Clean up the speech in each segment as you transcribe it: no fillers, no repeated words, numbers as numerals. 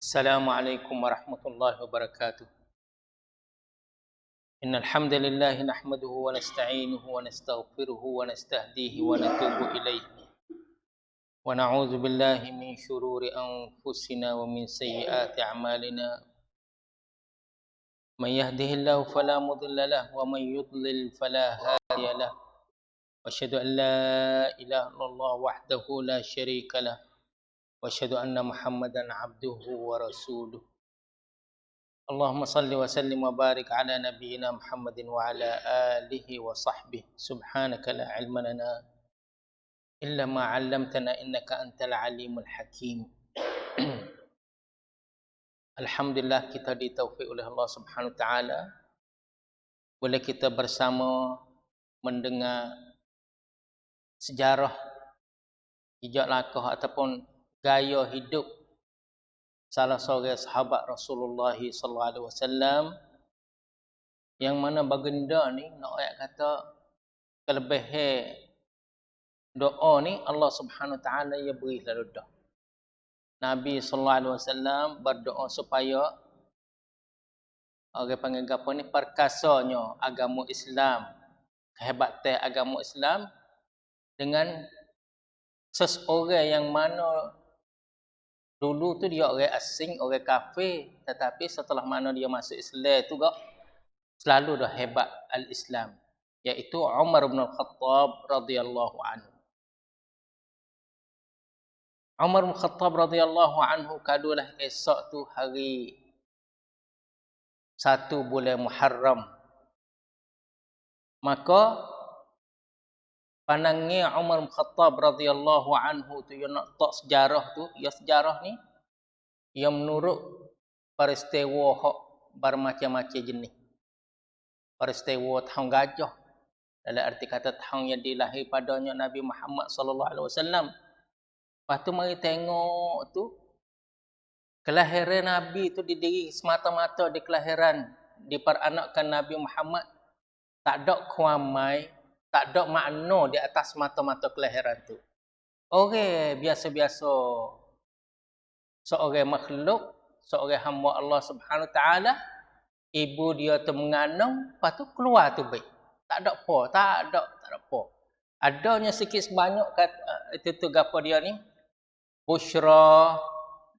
السلام عليكم ورحمة الله وبركاته. إن الحمد لله نحمده ونستعينه ونستغفره ونستهديه ونتوب إليه ونعوذ بالله من شرور أنفسنا ومن سيئات أعمالنا. من يهده الله فلا مضل له ومن يضلل فلا هادي له، وأشهد أن لا إله إلا الله وحده لا شريك له، وأشهد أن محمدا عبده ورسوله. اللهم صل وسلم وبارك على نبينا محمد وعلى آله وصحبه. سبحانك لا علم لنا إلا ما علمتنا إنك أنت العليم الحكيم. Alhamdulillah, kita ditaufik oleh Allah Subhanahu Wa Taala boleh kita bersama mendengar sejarah jejak langkah ataupun gaya hidup salah seorang sahabat Rasulullah sallallahu alaihi wasallam, yang mana baginda ni nak ayat kata kelebihan doa ni Allah Subhanahu Wa Taala ia beri lalu dah. Nabi sallallahu alaihi wasallam berdoa supaya orang panggil apa ni, perkasanya agama Islam, kehebatan agama Islam dengan seseorang yang mana dulu tu dia orang asing, orang kafir, tetapi setelah mana dia masuk Islam tu gak selalu dah hebat al-Islam, iaitu Umar bin Al-Khattab radhiyallahu anhu. Umar bin Khattab radhiyallahu anhu kalulah esok tu hari 1 bulan Muharram, maka pandangnya Umar bin Khattab radhiyallahu anhu tu yang nak tak sejarah tu, ya sejarah ni yang menurut peristiwa hak bermacam-macam jenis. Peristiwa tahun gajah, dalam arti kata tahun yang dilahir padanya Nabi Muhammad sallallahu alaihi wasallam. Lepas tu mari tengok tu kelahiran Nabi tu didiri semata-mata di kelahiran diperanakan Nabi Muhammad, tak ada kuamai, tak ada makna di atas mata-mata kelahiran tu. Orang biasa-biasa, seorang makhluk, seorang hamba Allah Subhanahu Taala, ibu dia tu mengandung, lepas tu keluar tu baik. Tak ada apa. Adanya sikit sebanyak kata itu gapo dia ni, busyra,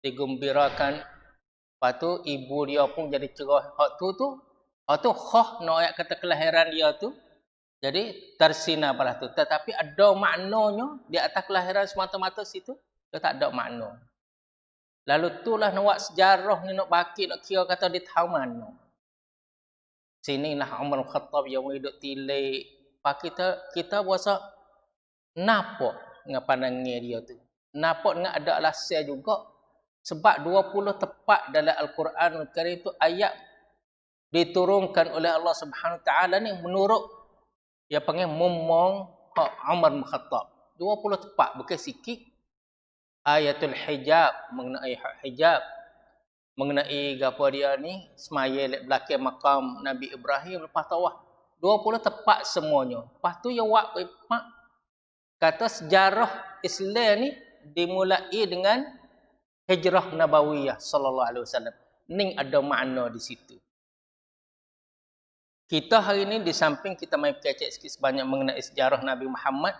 digembirakan. Lepas tu ibu dia pun jadi cerah. Hak tu khah nak ayat kata kelahiran dia tu. Jadi tersinar pada tu. Tetapi ada maknanya di atas kelahiran semata-mata situ, dia tak ada makna. Lalu itulah nak buat sejarah ni, nak baki, nak kira kata dia tahu mana. Sinilah Umar bin Khattab yang hidup tilik. Pak kita berasa nampak dengan pandangnya dia tu. Nampak dengan ada alasan juga. Sebab 20 tepat dalam Al-Quran Al-Karim tu ayat diturunkan oleh Allah Subhanahu Taala ni menurut dia panggil mumong Umar bin Khattab. 20 tepat, bukan sikit. Ayatul hijab, mengenai hijab, mengenai apa dia ni, semaya belakang makam Nabi Ibrahim lepas tawaf. 20 tepat semuanya. Lepas tu yang buat kata sejarah Islam ni dimulai dengan hijrah Nabawiyah sallallahu alaihi wasallam. Ni ada makna di situ. Kita hari ini di samping kita mai kecek sikit sebanyak mengenai sejarah Nabi Muhammad,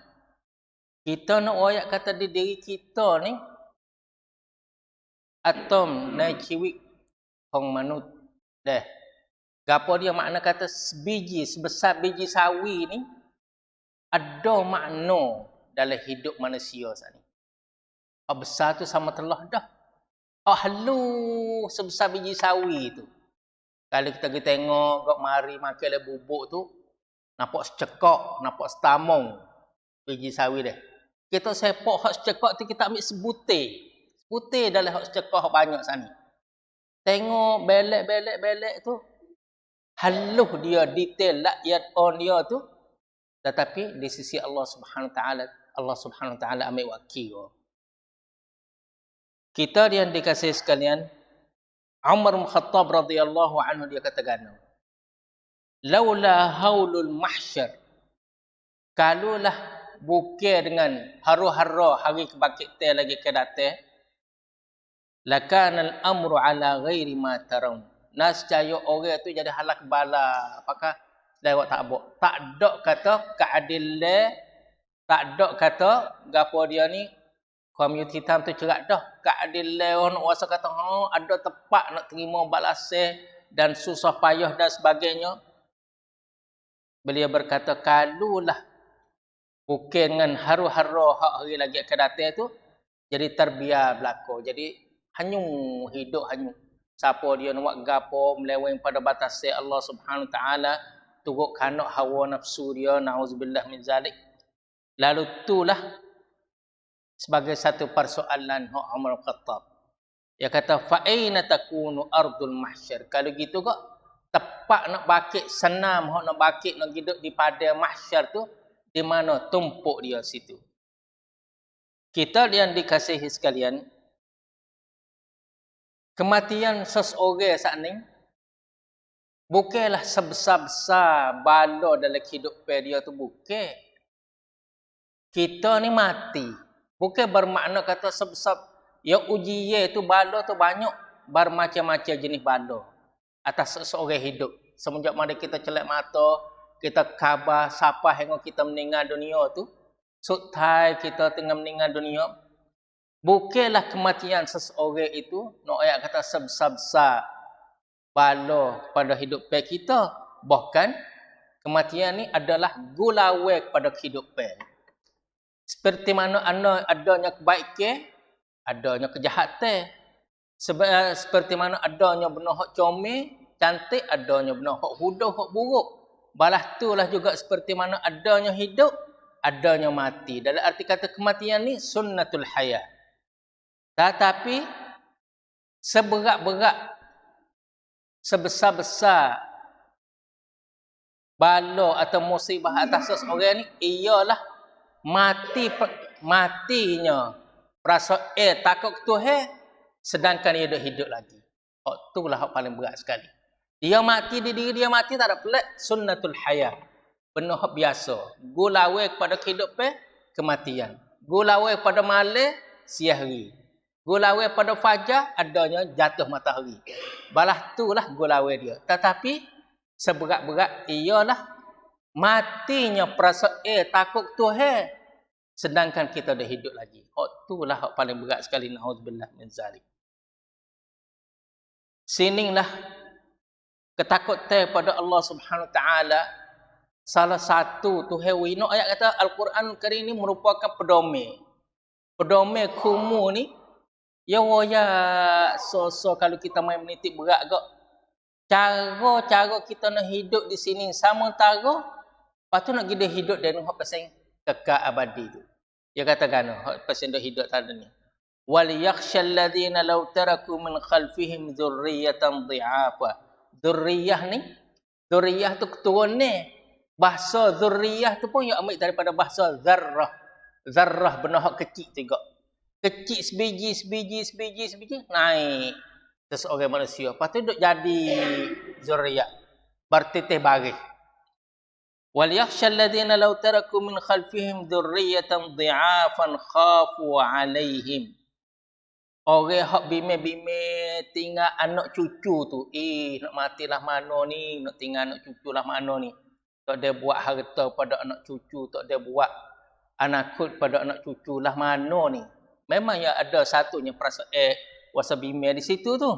kita nak ayat kata di diri kita ni atom naik ciwik hong manut dah. Gapo dia makna kata sebiji sebesar biji sawi ni ada makna dalam hidup manusia saat ni. Besar tu sama telah dah. Halus sebesar biji sawi tu. Kalau kita pergi tengok kat mari makan le bubuk tu, nampak secekak, nampak setamong biji sawi dia. Kita sepak hak secekak tu, kita ambil sebutir. Sebutir dalam hak secekak hak banyak sana. Tengok belek tu, halus dia, detail lakyat on dia tu. Tetapi di sisi Allah Subhanahu Wa Taala ambil wakil. Kita yang dikasihi sekalian, Umar bin Khattab radhiyallahu anhu dia kata gana, laula haulul mahsyar, kalulah bukan dengan haru-hara hari kebangkitan lagi ke datang, Lakana al-amru ala ghairi ma tarawun. Nascaya orang tu jadi halak bala. Apakah lewat tak abok. Tak ada kata keadilan, tak ada kata gapo dia ni komuniti hitam tu cerak dah. Keadilan orang kuasa kata ada tepat nak terima balasan dan susah payah dan sebagainya. Beliau berkata kalulah bukan dengan haru-haru hak hari lagi akan datang tu jadi terbiar berlaku. Jadi hanyung hidup hanyung. Siapa dia nak buat gapo meleweng pada batas Allah Subhanahu taala turut kanak hawa nafsu dia, nauzubillah min zalik. Lalu itulah sebagai satu persoalan hak Umar Khattab. Dia kata fa aina takunu ardul mahsyar. Kalau gitu kok tepat nak bakit senam hak nak bakit nak hidup di padang mahsyar tu di mana tumpuk dia situ. Kita yang dikasihi sekalian, kematian seseorang saat ni bukanlah sebesar-besar bala dalam hidup dia tu, bukan. Kita ni mati. Bukan bermakna kata sebesar ya ujian tu bala tu banyak bermacam-macam jenis bala atas seseorang hidup. Semenjak mana kita celak mata, kita khabar siapa yang kita meninggal dunia tu, sutai kita tengah meninggal dunia, bukanlah kematian seseorang itu nak ayat kata sebesar-besar bala pada hidup kita. Bahkan kematian ni adalah gulawai pada kehidupan. Seperti mana adanya kebaikan, adanya kejahatan. Seperti mana adanya benda hak comel, cantik, adanya benda hak hudah, hak buruk. Balas itulah juga seperti mana adanya hidup, adanya mati. Dalam arti kata kematian ni sunnatul hayat. Tetapi seberat-berat, sebesar-besar bala atau musibah atas seseorang ni ialah matinya rasa takut Tuhan sedangkan dia hidup lagi. Itulah hak paling berat sekali. Dia mati di diri dia mati tak ada pelik, sunnatul hayat. Benda hak biasa. Gulawai kepada kehidupan, kematian. Gulawai pada malam, siang hari. Gulawai pada fajar, adanya jatuh matahari. Balas itulah gulawai dia. Tetapi seberat-berat ialah matinya perasaan takut Tuhan sedangkan kita dah hidup lagi. Itulah hak paling berat sekali, nauzubillah min zalik. Sininglah ketakutan pada Allah Subhanahu taala. Salah satu Tuhan wino ayat kata Al-Quran Karim ini merupakan pedoman. Pedoman kumu ni ya so kalau kita main menitik berat gak. Cara kita nak hidup di sini sama tara, lepas tu nak kita hidup dan hak pasal kekal abadi tu. Dia katakan hak pasal hidup tadi ni. Wal yakhshal ladzina law taraku min khalfihim dzurriyyatan dhi'afa. Dzurriyyah ni, dzurriyyah tu keturunan ni. Bahasa dzurriyyah tu pun yang ambil daripada bahasa zarrah. Zarrah benda hak kecil juga. Kecil sebiji naik seseorang manusia. Lepas tu duk jadi dzurriyyah. Berteteh baris. Wal yakhshal ladzina law taraku min khalfihim dzurriyyatan dhi'afan khafu 'alaihim. Orang hak bime-bime tinggal anak cucu tu, nak matilah mana ni, nak tinggal anak cucu lah mana ni. Tak ada buat harta pada anak cucu, tak ada buat anakut pada anak cucu lah mana ni. Memang ya ada satunya perasaan wasa bime di situ tu.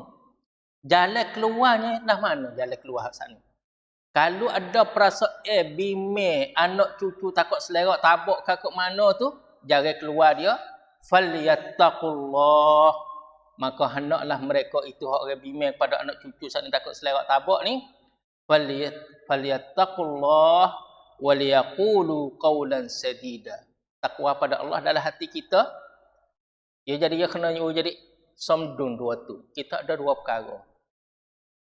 Jalan keluarnya lah mana jalan keluar sana. Kalau ada perasaan bime anak cucu takut selerak tabuk kakuk mana tu, jalan keluar dia falyattaqullah, maka hendaklah mereka itu orang bime pada anak cucu sana takut selerak tabuk ni falyattaqullah waliyaqulu qawlan sadida. Takwa pada Allah dalam hati kita. Dia kena jadi somdun dua tu. Kita ada dua perkara.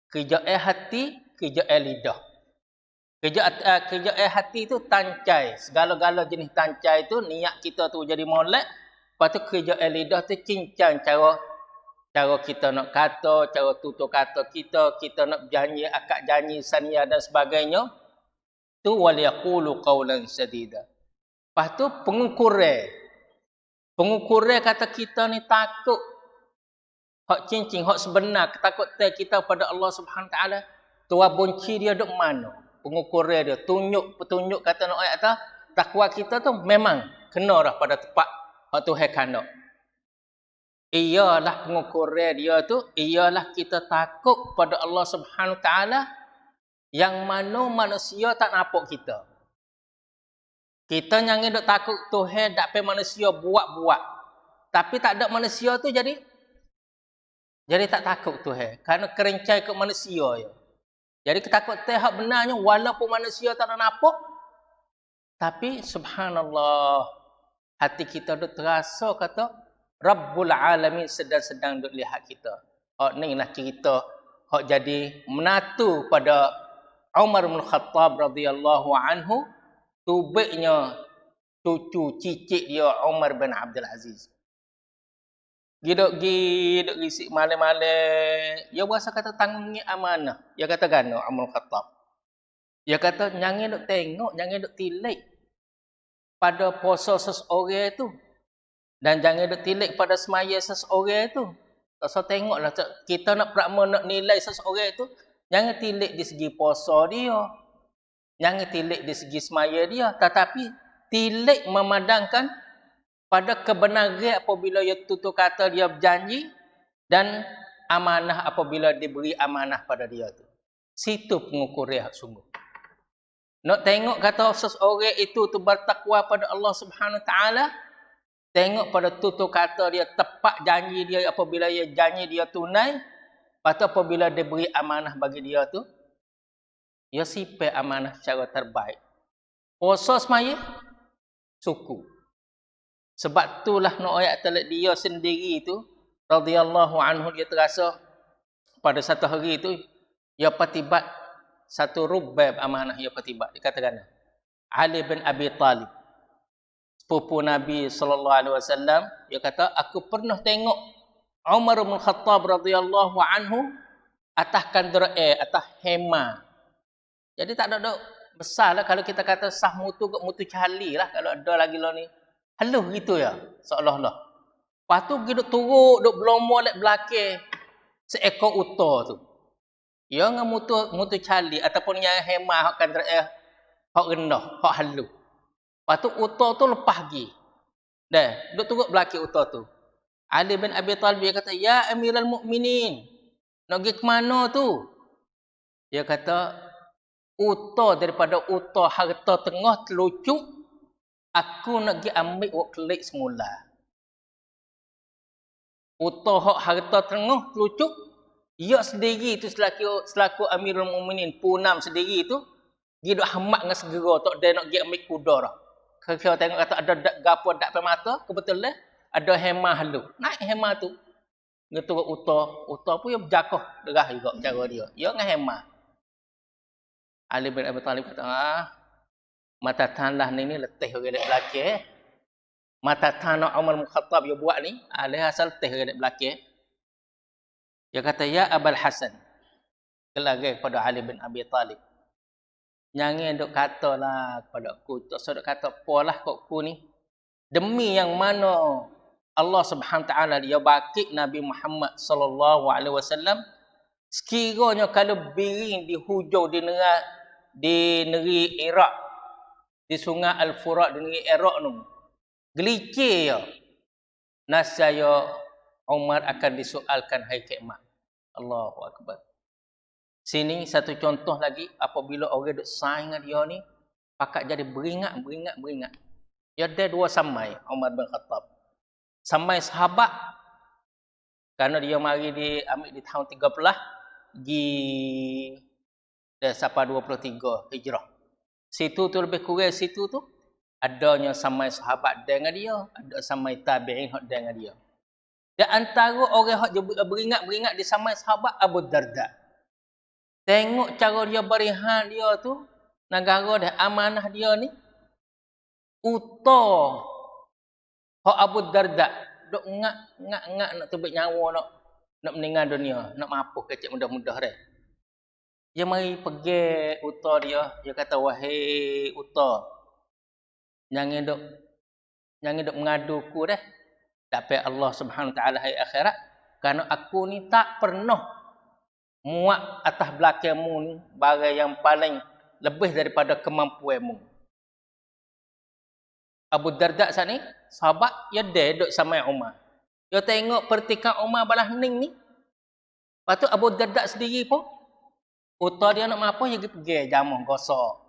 Kerjaan hati, kerjaan lidah. Kerjaan hati tu tancai. Segala-gala jenis tancai tu niat kita tu jadi molek. Lepas tu kerjaan lidah tu cincang cara kita nak kata, cara tutur kata kita nak janji, akad janji, sania dan sebagainya. Tu waliyaqulu qawlan sadida. Lepas tu pengukuran kata kita ni takut Hak cincin, hak sebenar, ketakutan kita pada Allah Subhanahu Taala, tua bunci dia duk mana? Pengukur dia, petunjuk kata nak ayat atas, takwa kita tu memang kena dah pada tempat hak Tuhan kena. Ialah pengukur dia tu, ialah kita takut pada Allah Subhanahu Taala yang mana manusia tak nampak kita. Kita jangan duk takut Tuhan tak pe manusia buat-buat. Tapi tak ada manusia tu jadi tak takut Tuhan. Kerana kerencai ke manusia je. Jadi ketakutan hak benarnya walaupun manusia tak nampak, tapi subhanallah hati kita duk terasa kata Rabbul Alamin sedang duk lihat kita. Hak ni lah cerita hak jadi menatu pada Umar bin Khattab radhiyallahu anhu, tubiknya cucu cicit dia Umar bin Abdul Aziz. Gidok risik malam-malam. Dia berasa kata tanggung amanah. Dia kata gana Umar Khattab. Dia kata jangan duk tengok, jangan duk tilik pada puasa seseorang itu. Dan jangan duk tilik pada semaya seseorang itu. Tak usah tengoklah kita nak nak nilai seseorang itu, jangan tilik di segi puasa dia. Jangan tilik di segi semaya dia, tetapi tilik memandangkan pada kebenaran apabila ia tutur kata dia berjanji dan amanah apabila diberi amanah pada dia tu. Situ pengukur dia sungguh. Nak tengok kata seseorang itu tu bertakwa pada Allah Subhanahu Taala, tengok pada tutur kata dia, tepat janji dia apabila dia janji dia tunai, patut apabila diberi amanah bagi dia tu, dia sipai amanah secara terbaik. Puasa semaya suku. Sebab itulah nak ayat telat dia sendiri tu radhiyallahu anhu, dia terasa pada satu hari itu dia patibat satu rubab amanah, dia patibat. Dia katakan Ali bin Abi Talib, sepupu Nabi sallallahu alaihi wasallam, dia kata aku pernah tengok Umar bin Khattab radhiyallahu anhu atas kandra'e, atas hema. Jadi tak ada besarlah kalau kita kata sah mutu ke mutu cali lah kalau ada lagi lo ni. Haluh gitu ya, seolah-olah. Lepas tu pergi duk turuk, duk belomo lek belakang seekor unta tu. Ya dengan mutu cali ataupun yang hemah hak kandra'e, hak rendah, hak haluh. Lepas tu unta tu lepas pergi. Dah, duk turuk belakang unta tu. Ali bin Abi Talib dia kata, "Ya Amirul Mukminin, nak pergi ke mana tu?" Dia kata, "Unta daripada unta harta tengah telucuk, aku nak pergi ambil wak kelik semula." Unta hak harta tengah telucuk, dia sendiri tu selaku Amirul Mukminin, punam sendiri tu, dia duk hamat dengan segera tak ada nak pergi ambil kuda dah. Kalau tengok kata ada gapo dak pe mata, kebetulan ada hemah halu. Naik hemah tu. Dia turut unta pun dia berjakah derah juga cara dia. Dia dengan hemah. Ali bin Abi Talib kata, mata tanlah ni letih orang dek belakang. Mata tanah Umar bin Khattab dia buat ni, alih asal letih orang dek belakang. Dia kata, "Ya Abul Hasan." Gelage kepada Ali bin Abi Talib. Jangan duk katalah kepada aku, tak usah duk kata apalah kat aku ni. Demi yang mana Allah Subhanahu Taala dia bakit Nabi Muhammad sallallahu alaihi wasallam, sekiranya kalau biring di hujung di negeri Iraq, di sungai Al-Furat di negeri Iraq tu, gelicir ya, nascaya Umar akan disoalkan hari kiamat. Allahu akbar. Sini satu contoh lagi, apabila orang duk saing dengan dia ni, pakat jadi beringat. Dia ada dua samai Umar bin Khattab. Samai sahabat, kerana dia mari ambil di tahun 13 di sampai 23 Hijrah. Situ tu lebih kurang situ tu adanya samai sahabat dengan dia, ada samai tabi'in hak dengan dia. Dan antara orang hak beringat di samai sahabat Abu Darda. Tengok cara dia berihan dia tu, negara dah amanah dia ni. Unta hak Abu Darda duk ngak nak tubik nyawa nak meninggal dunia, nak mampu kecil mudah-mudah dah. Dia mari pergi unta dia kata, "Wahai unta, jangan duk mengaduku dah. Dapat Allah Subhanahu Taala hari akhirat, Kerana aku ni tak pernah muak atas belakangmu ni barang yang paling lebih daripada kemampuanmu. Abu Darda saat ni, sahabat, dia duduk sama Umar. Dia tengok pertikan Umar balas ning ni. Lepas tu Abu Darda sendiri pun, uta dia nak apa, dia pergi jamuh gosok.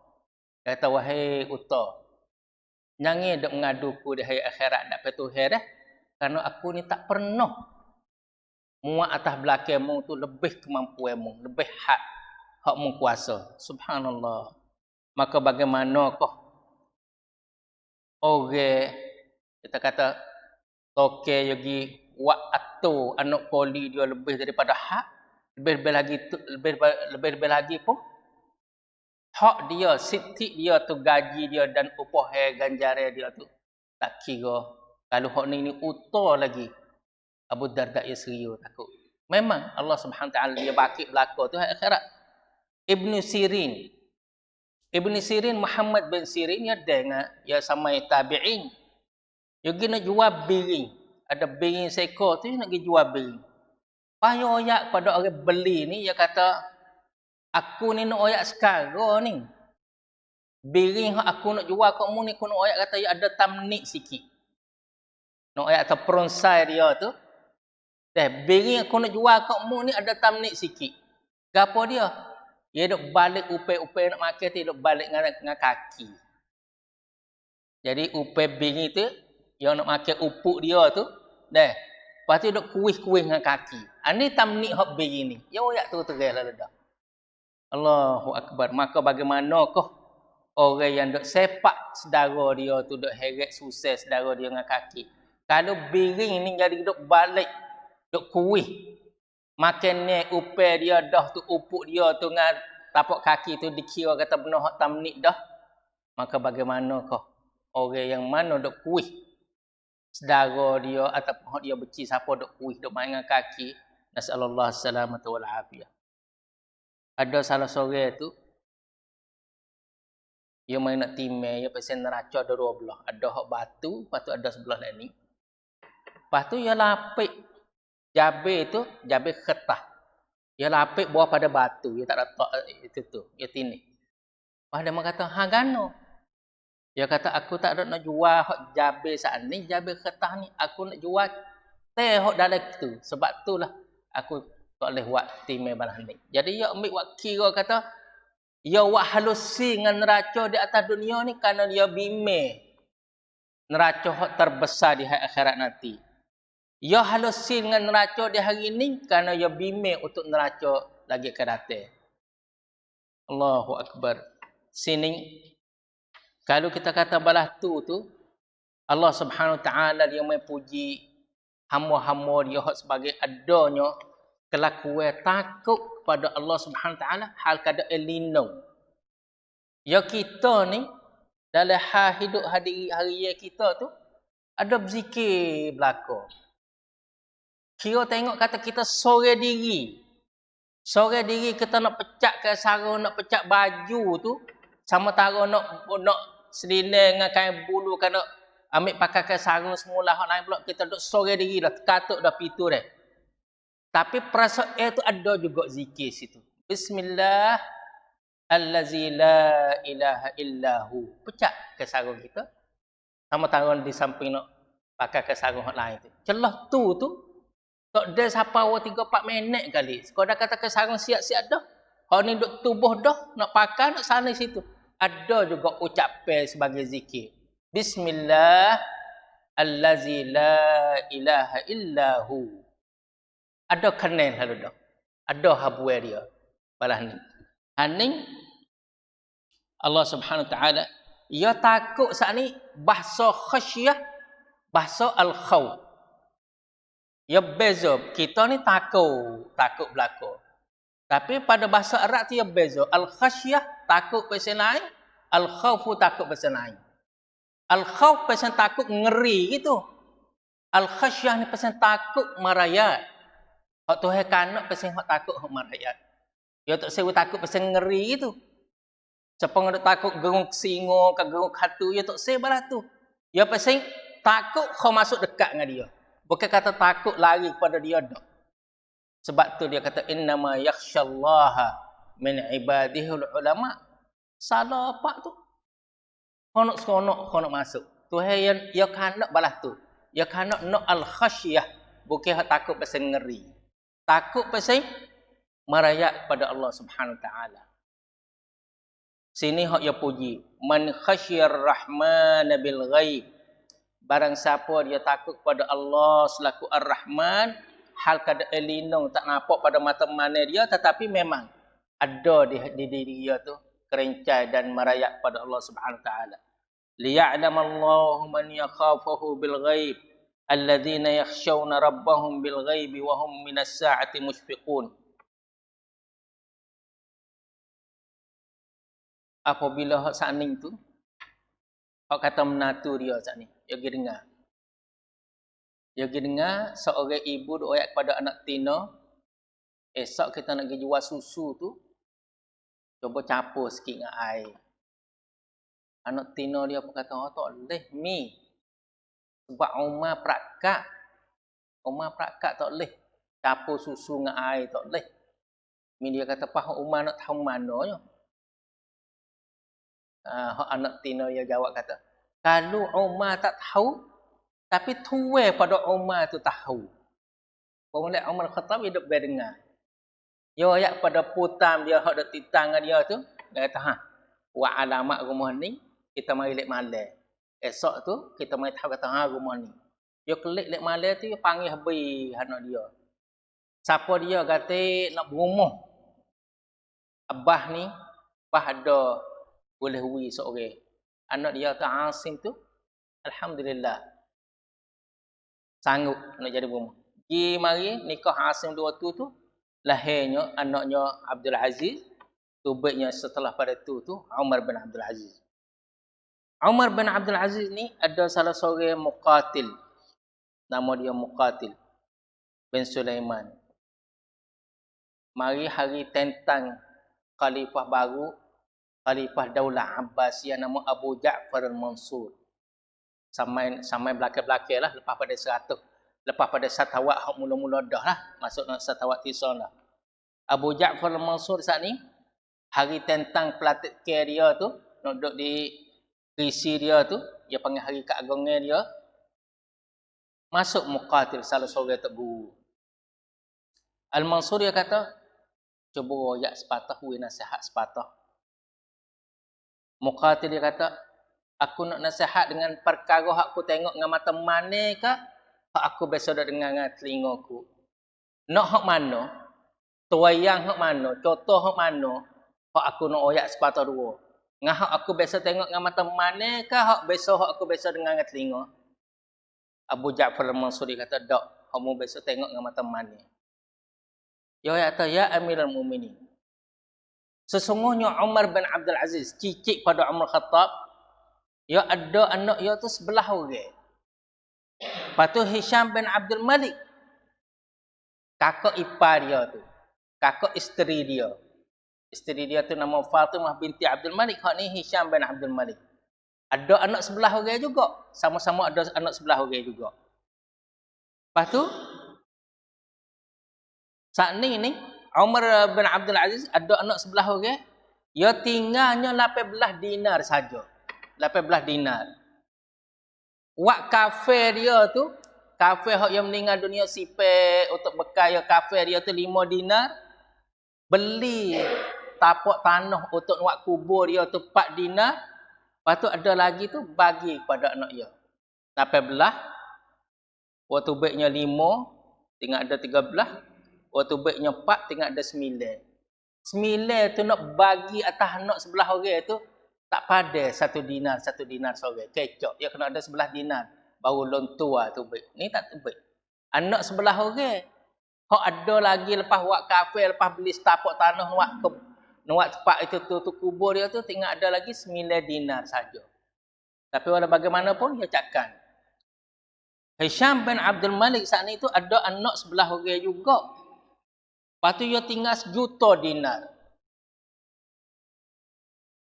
Dia kata, wahai uta, jangan duk mengaduku di hari akhirat nak petuhir dah. Kerana aku ni tak pernah muak atas belakangmu tu lebih kemampuanmu, lebih hakmu kuasa. Subhanallah. Maka bagaimanakah orang kita kata toke yogi wak atau anak poli dia lebih daripada hak, lebih lagi pun hak dia, siti dia tu, gaji dia dan upah ganjaran dia tu tak kira. Kalau hak ni uta lagi, Abu Darda ya serius takut. Memang Allah Subhanahu taala dia bakit belaka tu akhirat. Ibn Sirin Muhammad bin Sirin ya dengar ya samai tabi'in. Dia pergi nak jual biring. Ada biring seekor tu nak pergi jual biring. Payah oyak pada orang beli ni, dia kata, aku ni nak oyak sekarang ni. Biring yang aku nak jual kat mu ni, aku nak oyak kata ya ada tamnik sikit. Nak oyak atau peronsai dia tu. Biring aku nak jual kat mu ni ada tamnik sikit. Gapo dia? Dia duk balik upai-upai nak makan tu, dia duk balik dengan kaki. Jadi upai biring tu, yang nak makan upuk dia tu, lepas tu duk kuih-kuih dengan kaki. Ini tamnik hak biring ni. Ya oyak tu terai lah dah. Allahu Akbar. Maka bagaimanakah orang yang duk sepak saudara dia tu, duk heret sukses saudara dia dengan kaki. Kalau biring ni jadi duk balik, duk kuih. Makan ni upai dia dah tu, upuk dia tu dengan tapak kaki tu dikira kata benar hak tamnik dah. Maka bagaimanakah orang yang mana duk kuih saudara dia ataupun hak dia beci siapa duk kuih duk main dengan kaki. Nasallallahu salamata wal afiyah. Ada salah seorang tu dia main nak timai, dia pasal neraca ada dua belah. Ada hak batu, lepas tu ada sebelah lain ni. Lepas tu dia lapik jabir tu, jabir kertas. Dia lapik bawah pada batu, dia tak letak itu tu, dia tinik. Lepas dia kata, hang gano? Dia kata, aku tak ada nak jual hak jabir saat ni, jabir kertas ni. Aku nak jual teh hak dalam tu. Sebab tu lah aku tak boleh buat timai balas ni. Jadi dia ambil buat kira kata, dia buat halusi dengan neraca di atas dunia ni kerana dia bimbing neraca hak terbesar di akhirat nanti. Dia halusi dengan neraca di hari ni kerana dia bimbing untuk neraca lagi akan datang. Allahu Akbar. Sini kalau kita kata balas tu Allah Subhanahu taala dia mai puji hamba-hamba dia hak sebagai adanya kelakuan takut kepada Allah Subhanahu taala hal kada elino. Ya kita ni dalam hal hidup hari kita tu ada berzikir belaka. Kira tengok kata kita sore diri. Sore diri kita nak pecak ke sarung, nak pecak baju tu. Sama tara nak selinir dengan kain bulu, kan nak ambil pakai ke sarung semula. Hak lain pula kita duduk sore diri dah. Terkatuk dah pintu dah. Tapi perasaan tu ada juga zikir situ. Bismillah. Allazi la ilaha illahu. Pecak ke sarung kita. Sama tara di samping nak pakai ke sarung hak lain tu. Celah tu. Tak ada siapa 3-4 minit kali. Kau dah kata ke sarung siap-siap dah. Kau ni duk tubuh dah. Nak pakai, nak sana situ. Ada juga ucapan sebagai zikir. Bismillah. Allazi la ilaha illahu. Ada kenal lalu dah. Ada habuai dia. Balah ni. Haning. Allah Subhanahu Wa Taala. Ia takut saat ni. Bahasa khasyah. Bahasa al-khawf. Ya beza. Kita ni takut belaka. Tapi pada bahasa Arab tu ya beza. Al-khasyah takut pasal lain. Al-khawfu takut pasal lain. Al-khawf pasal takut ngeri gitu. Al-khasyah ni pasal takut marayat. Hak Tuhan kanak pasal hak takut hak marayat. Ya tak sewa takut pasal ngeri gitu. Siapa ada takut gerung singo ke gerung hatu, ya tak sewa lah tu. Ya pasal takut kau masuk dekat dengan dia. Bukan kata takut lari kepada dia dah. Sebab tu dia kata innama yakhsyallaha min ibadihil ulama. Salah pak tu. Konok seronok konok masuk. Tuhan yang ya kanak balas tu. Ya kanak nak al khasyah, bukan takut pasal ngeri. Takut pasal merayak kepada Allah Subhanahu wa taala. Sini hak ya puji. Man khasyar rahman bil ghaib. Barang siapa dia takut kepada Allah selaku Ar-Rahman, hal kada elinong tak nampak pada mata mana dia, tetapi memang ada di diri dia tu kerencai dan merayak pada Allah Subhanahu wa taala. Liya'lamallahu man yakhafuhu bil ghaib alladzina yakhshawna rabbahum bil ghaib wa hum minas sa'ati mushfiqun. Apabila hak saning tu hak kata menatu dia sat ni, dia pergi dengar. Dia pergi dengar seorang ibu duk ayat kepada anak tina, esok kita nak pergi jual susu tu, cuba campur sikit dengan air. Anak tina dia pun kata, oh tak boleh mi. Sebab Umar perakat. Umar perakat tak boleh. Campur susu dengan air tak boleh. Mi dia kata, pah Umar nak tahu mananya. Anak tina dia jawab kata, kalau Umar tak tahu, tapi tuai pada Umar tu tahu. Kemudian Umar Khattab hidup berdengar. Dia ayat pada putam dia hak dak titang dia tu, dia kata, wa alamat rumah ni kita mari lek malam. Esok tu kita mari tahu kata rumah ni. Dia klik lek malam tu dia panggil habis anak dia. Siapa dia kata nak berumah. Abah ni, abah ada boleh wi seorang. Anak dia tu Asim tu, alhamdulillah. Sanggup nak jadi berumah. Pergi mari nikah Asim dua tu, lahirnya anaknya Abdul Aziz, tubiknya setelah pada tu Umar bin Abdul Aziz. Umar bin Abdul Aziz ni ada salah seorang muqatil. Nama dia Muqatil bin Sulaiman. Mari hari tentang khalifah baru, khalifah Daulah Abbasiyah nama Abu Ja'far al-Mansur. Samai belakang-belakang lah lepas pada 100. Lepas pada Satawat hak mula-mula dah lah. Masuk Satawat Tison lah. Abu Ja'far al-Mansur saat ni, hari tentang pelatih care dia tu, duduk di krisi dia tu, dia panggil hari keagungan dia, masuk Muqatil salah seorang tok guru. Al-Mansur dia kata, cuba royak sepatah, hui nasihat sepatah. Muqatil dia kata, aku nak nasihat dengan perkara aku tengok dengan mata mana ke, aku biasa dah dengar dengan telingaku. Nak hak mana? Tuayang hak mana? Contoh hak mana? Hak aku nak royak sepatah dua. Ngah aku biasa tengok dengan mata mana ke, hak aku biasa dengar dengan telinga. Abu Ja'far al-Mansuri kata, "Dak, kamu biasa tengok dengan mata mana?" Dia kata, "Ya Amirul Mukminin. Sesungguhnya Umar bin Abdul Aziz cicit pada Umar Khattab, ya ada anak dia tu sebelah orang. Patu Hisham bin Abdul Malik, kakak ipar dia tu, kakak isteri dia. Isteri dia tu nama Fatimah binti Abdul Malik. Hak ni Hisham bin Abdul Malik. Ada anak sebelah orang juga. Sama-sama ada anak sebelah orang juga. Lepas tu, saat ni Umar bin Abdul Aziz ada anak sebelah orang. Dia tinggalnya 18 dinar saja. 18 dinar. Wak kafe dia tu, kafe hak yang meninggal dunia sipek untuk bekal ya kafe dia tu 5 dinar. Beli tapak tanah untuk buat kubur dia tu 4 dinar. Lepas tu ada lagi tu bagi kepada anak dia. 18. Waktu baiknya 5, tinggal ada 13. Waktu baiknya 4, tinggal ada 9. 9 tu nak bagi atas anak sebelah orang tu tak pada 1 dinar seorang. Kecok. Dia kena ada 11 dinar. Baru lon tua tu baik. Ni tak tu baik. Anak sebelah orang. Hak ada lagi lepas buat kafe, lepas beli setapak tanah nak tempat itu tu kubur dia tu tinggal ada lagi 9 dinar saja. Tapi walau bagaimanapun dia cakap. Hisham bin Abdul Malik saat ni tu ada anak sebelah orang juga. Lepas tu dia tinggal 1 juta dinar.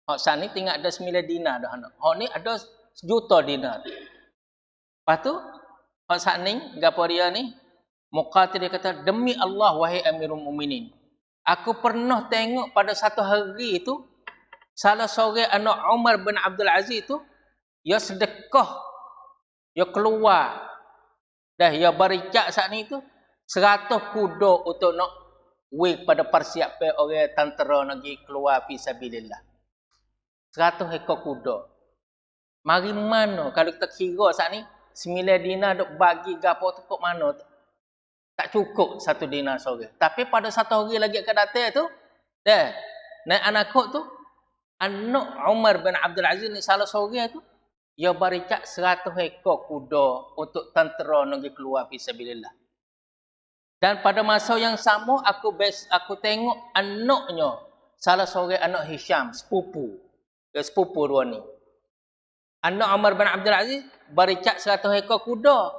Hak saat ni tinggal ada 9 dinar dah anak. Hak ni ada 1 juta dinar. Lepas tu hak saat ni gapo dia ni Muqatil dia kata, demi Allah wahai Amirul Mukminin, aku pernah tengok pada satu hari itu salah seorang anak Umar bin Abdul Aziz itu ia sedekah, ia keluar dah ia bericak saat ni tu 100 kuda untuk nak wig pada persiapan orang tentera lagi keluar fi sabilillah. 100 ekor kuda. Mari mana kalau kita kira saat ni 9 dinar duk bagi gapo tu kok mana tu? Tak cukup 1 dinar seorang. Tapi pada satu hari lagi akan datang tu, dah naik anak tu, anak Umar bin Abdul Aziz ni salah seorang tu, ia bericak 100 ekor kuda untuk tentera negeri keluar fi sabilillah. Dan pada masa yang sama aku tengok anaknya, salah seorang anak Hisham, sepupu. Sepupu dua ni. Anak Umar bin Abdul Aziz bericak 100 ekor kuda.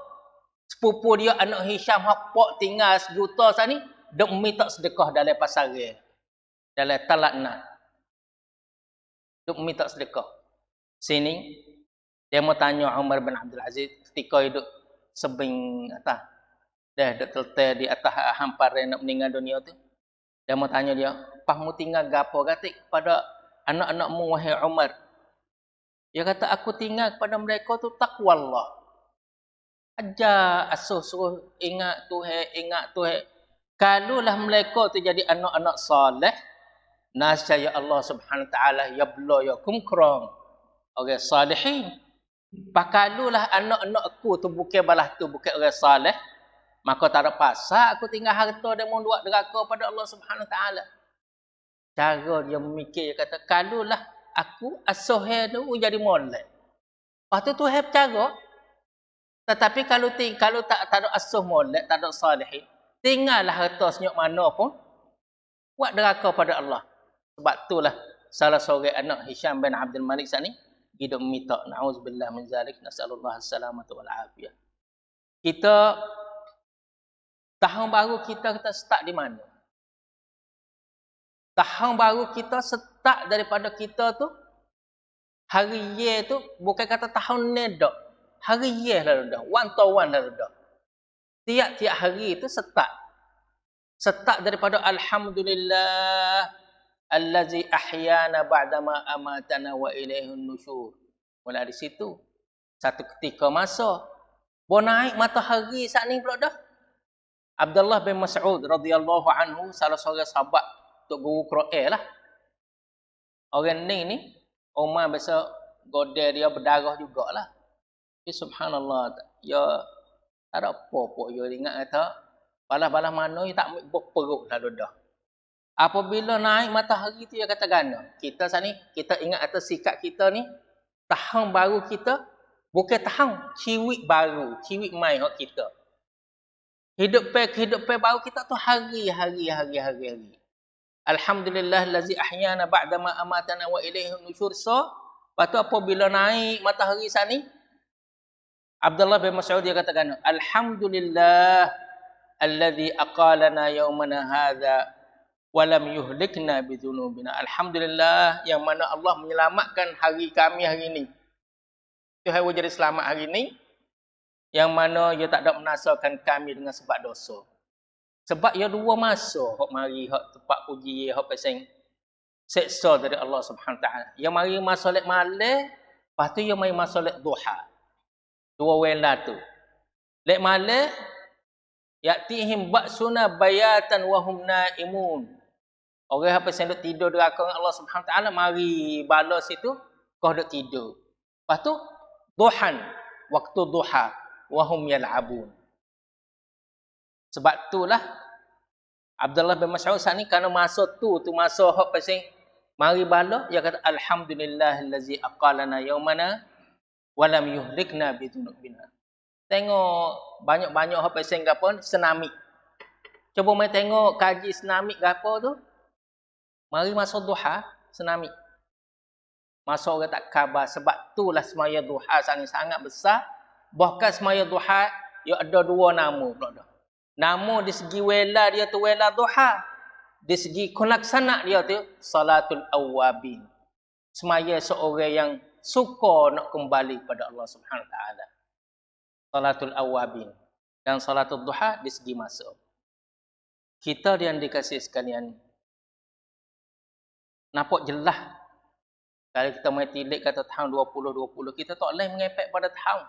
Sepupu dia anak Hisham hak pok tinggal sejuta sat ni dok minta sedekah dalam pasar dia. Dalam talaknat. Dok minta sedekah. Sini dia mau tanya Umar bin Abdul Aziz ketika hidup sebing atas. Dah dok terletak di atas hamparan nak meninggal dunia tu. Dia mau tanya dia, "Pahmu tinggal gapo gatik pada anak-anakmu wahai Umar?" Dia kata, "Aku tinggal kepada mereka tu takwa Allah. Ajar asuh suruh ingat Tuhan. Kalulah mereka tu jadi anak-anak soleh, nascaya Allah Subhanahu Wa Taala yabluyakum kram. Orang salihin. Pakalulah anak-anak aku tu bukan balas tu bukan orang soleh, maka tak ada pasal aku tinggal harta dan membuat deraka pada Allah Subhanahu Wa Taala." Cara dia memikir, dia kata, "Kalulah aku asuh tu jadi molek. Lepas tu Tuhan bercara. Tetapi kalau tak ada asuh molek, tak ada salihin, tinggallah harta senyuk mana pun, buat deraka pada Allah." Sebab itulah salah seorang anak Hisham bin Abdul Malik saat ni, hidup minta, na'udzubillah min zalik, nas'alullah as-salamatu wal afiyah. Kita, tahun baru kita start di mana? Tahun baru kita start daripada kita tu, hari ye tu, bukan kata tahun ni dak. Hari ye lah dah. One to one lah dah. Tiap-tiap hari itu start. Start daripada alhamdulillah allazi ahyana ba'dama amatana wa ilaihun nusyur. Mula di situ. Satu ketika masa bo naik matahari saat ni pula dah. Abdullah bin Mas'ud radhiyallahu anhu salah seorang sahabat tok guru Quran lah. Orang ni Umar biasa godel dia berdarah jugalah. Subhanallah, ya tak ada apa-apa dia ingat kata balas-balas mana dia tak ambil perut lalu dah. Apabila naik matahari tu dia kata gana. Kita saat ni kita ingat atas sikap kita ni tahun baru kita bukan tahun ciwik baru, ciwik mai hak kita. Kehidupan baru kita tu hari. Alhamdulillah allazi ahyana ba'da ma amatana wa ilaihi nusyur. Lepas tu apabila naik matahari saat ni Abdullah bin Mas'ud dia katakan, "Alhamdulillah allazi aqalana yaumana hadza wa lam yuhlikna bidzunubina." Alhamdulillah yang mana Allah menyelamatkan hari kami hari ini. Tuhan jadi selamat hari ini yang mana dia tak ada menasakan kami dengan sebab dosa. Sebab ia dua masa hok mari hok tempat puji hok pasang seksa dari Allah Subhanahu Taala. Yang mari masa solat malam, lepas tu ia mari masa solat duha. Dua wela tu. Lek malam yatihim ba'suna bayatan wa hum naimun. Orang apa yang duk tidur deraka dengan Allah Subhanahu Wa Taala mari bala situ kau duk tidur. Lepas tu duhan, waktu duha wa hum yal'abun. Sebab itulah Abdullah bin Mas'ud saat ni kerana masa tu masa hak pasang mari bala dia kata alhamdulillahillazi aqalana yaumana walam yuhlikna bidunubina. Tengok banyak-banyak apa pasang gapo tsunami. Cuba mai tengok kaji tsunami gapo tu. Mari masa duha tsunami. Masa orang tak khabar sebab itulah semaya duha sangat besar. Bahkan semaya duha dia ada dua nama pula dah. Nama di segi wela dia tu wela duha. Di segi kelaksana dia tu salatul awwabin. Semaya seorang yang suka nak kembali pada Allah Subhanahu Wa Taala. Salatul awwabin. dan salatul duha di segi masa. Kita yang dikasih sekalian, nampak jelas kalau kita mai tilik kata tahun 2020, kita tak boleh mengepek pada tahun.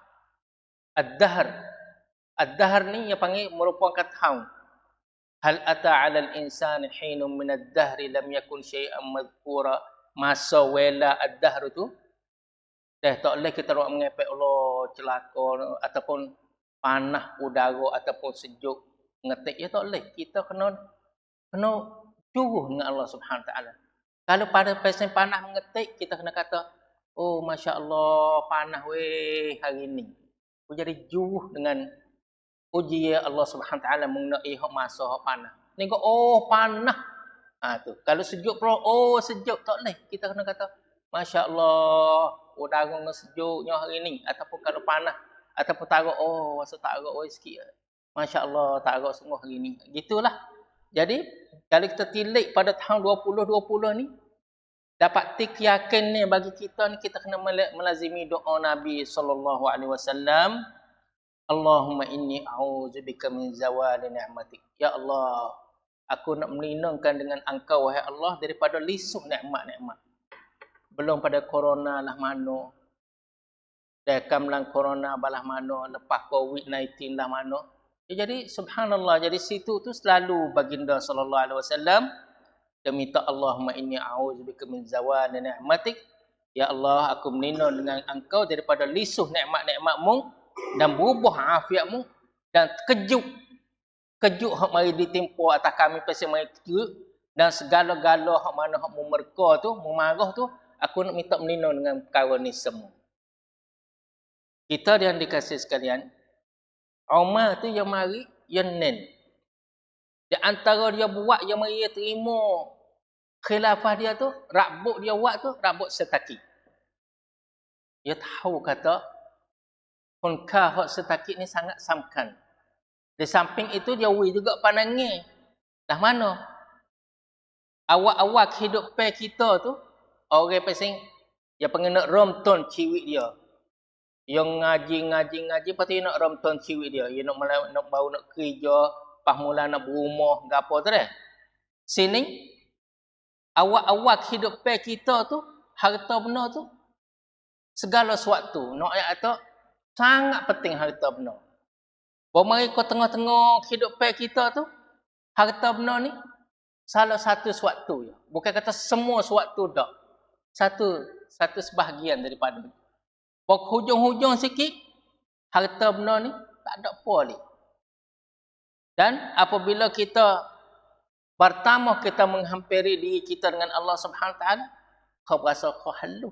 Ad-dahr. Ad-dahr ni yang panggil merupakan tahun. Hal ata 'alal insani hinun min ad-dahri lam yakun syai'an madhkura. Masa wala ad-dahr tu tak boleh kita nak mengepek Allah celaka ataupun panas udara ataupun sejuk ngetik, ya tak boleh. Kita kena juruh dengan Allah Subhanahu taala. Kalau pada pesen panas mengetik, kita kena kata, oh Masya Allah, panas weh hari ni. Jadi juruh dengan uji Allah Subhanahu taala mengenai hak masa hak panas. Ni kok oh panas. Tu. Kalau sejuk pula, oh sejuk, tak boleh. Kita kena kata, Masya Allah, udara sejuknya hari ni. Ataupun kalau panas, ataupun tarak, oh masa tarak weh sikit. Masya Allah, tarak semua hari ni. Gitulah. Jadi, kalau kita tilik pada tahun 2020 ni, dapat tik yakin ni bagi kita ni, kita kena melazimi doa Nabi SAW. Allahumma inni a'udzubika min zawali ni'matik. Ya Allah, aku nak melindungkan dengan engkau, wahai Allah, daripada lisuh nikmat-nikmat. Belum pada corona lah mano. Dekam lang corona balah mano. Lepas COVID-19 lah mano. Jadi subhanallah, jadi situ tu selalu baginda sallallahu alaihi wasallam dia minta Allahumma inni a'udzubika min zawali ni'matik. Ya Allah, aku melindung dengan engkau daripada lisuh nikmat-nikmatmu dan berubah afiatmu dan kejut hak mari ditimpa atas kami pasal mari kejut dan segala-gala hak mana hak memerka tu, memarah tu, aku nak minta melindung dengan perkara ni semua. Kita yang dikasih sekalian, Umar tu yang mari, yang nen. Di antara dia buat, yang mari dia terima khilafah dia tu, rabuk dia buat tu, rabuk setaki. Dia tahu kata, hunkah hak setaki ni sangat samkan. Di samping itu, dia wui juga pandangi. Dah mana? Awak-awak kehidupan kita tu, orang pasing, dia panggil nak romton ciwik dia. Yang ngaji, lepas tu dia nak romton ciwik dia. Dia nak baru nak kerja, pas mula nak berumah, ke apa tu dah. Sini, awak-awak kehidupan kita tu, harta benda tu, segala sesuatu. Nak ayat tu, sangat penting harta benda. Bahawa mari kau tengah-tengah kehidupan kita tu, harta benda ni, salah satu sesuatu. Bukan kata semua sesuatu tak. Satu sebahagian daripada itu. Bahawa hujung-hujung sikit, harta benda ni, tak ada apa lagi. Dan apabila kita pertama kita menghampiri diri kita dengan Allah Subhanahu Wa Taala, kau berasa kau halu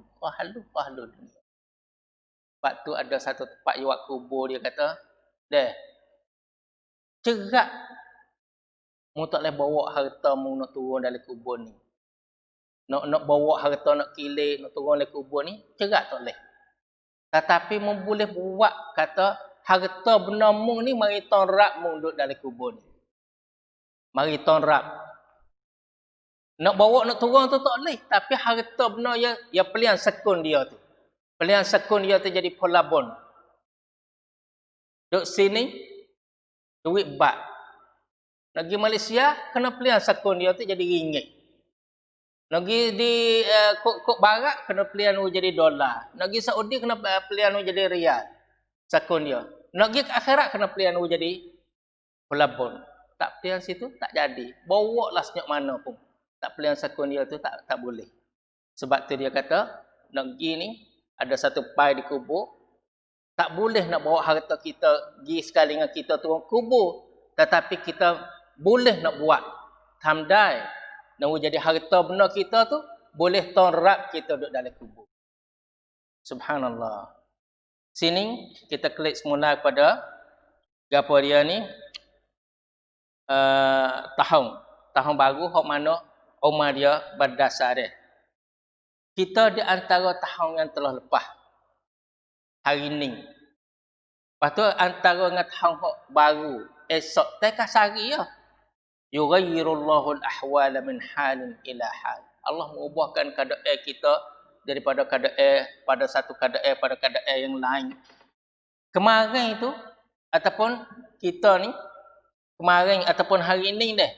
dunia. Sebab tu ada satu tempat yang kubur dia kata, deh, cerak mu tak boleh bawa harta mu nak turun dalam kubur ni. Nak bawa harta nak kilik, nak turun dalam kubur ni, cerak tak boleh. Tetapi mu boleh buat kata harta benda mu ni mari tonrap mu duduk dalam kubur ni. Mari tonrap. Nak bawa nak turun tu tak boleh, tapi harta benda yang pelian sekun dia tu. Pelian sekun dia tu jadi polabon. Duduk sini duit bat. Nak pergi Malaysia kena pelian sekun dia tu jadi ringgit. Nak pergi di kok barat kena pelian jadi dolar. Nak pergi Saudi kena pelian jadi riyal. Sekun dia. Nak pergi ke akhirat kena pelian jadi pelabon. Tak pelian situ tak jadi. Bawa lah senyap mana pun. Tak pelian sekun dia tu tak boleh. Sebab tu dia kata nak pergi ni ada satu pai di kubur. Tak boleh nak bawa harta kita pergi sekali dengan kita turun kubur. Tetapi kita boleh nak buat tamdai. Nak jadi harta benda kita tu boleh tonrap kita duduk dalam kubur. Subhanallah. Sini kita klik semula kepada gapo dia ni tahun baru hok mana umur dia berdasar dia. Kita di antara tahun yang telah lepas hari ni. Lepas tu antara dengan tahun hok baru esok tak kasari ya. Yughayyirullahu al-ahwala min halin ila hal. Allah mengubahkan keadaan kita daripada keadaan pada satu keadaan pada keadaan yang lain. Kemarin itu ataupun kita ni kemarin ataupun hari ini deh.